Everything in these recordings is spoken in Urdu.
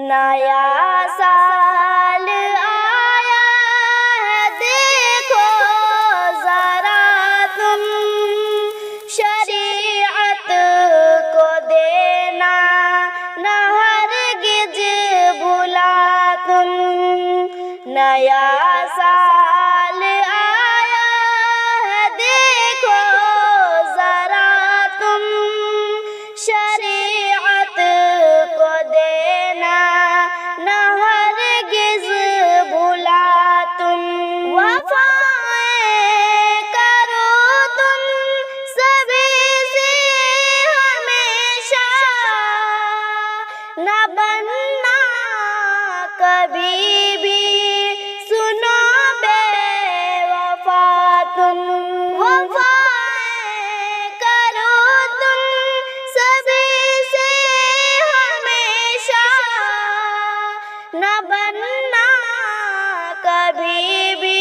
نیا سال آیا ہے دیکھو ذرا تم، شریعت کو دینا نہ ہرگز بھولا تم۔ نیا سال آیا ہے دیکھو ذرا تم، شریعت کو دینا نہ ہرگز بھولا تم۔ وفائیں کرو تم سبھی سے ہمیشہ، نہ بننا کبھی بھی سنو بے وفا تم۔ وفائیں کرو تم سبھی سے ہمیشہ، نہ بننا کبھی بھی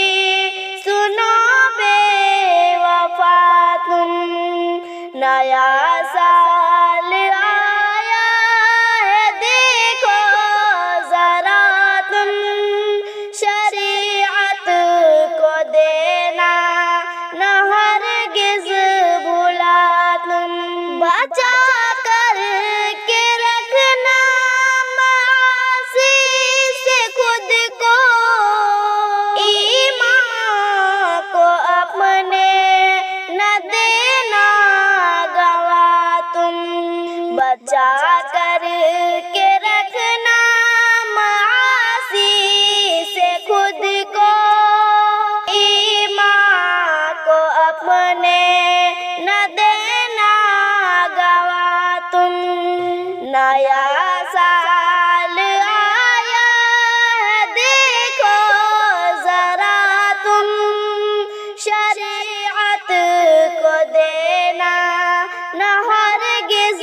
سنو بے وفا تم۔ نیا سال آیا ہے دیکھو ذرا تم، شریعت کو دینا نہ ہرگز بھولا تم۔ بچا کر کے رکھنا معاصی سے خود کو، ایمان کو اپنے نہ دینا گوا تم۔ بچا کر کے رکھنا معاصی سے خود کو، ایمان کو اپنے نہ دینا گوا تم۔ نیا سال آیا ہے دیکھو ذرا تم، شریعت کو دینا نہ ہرگز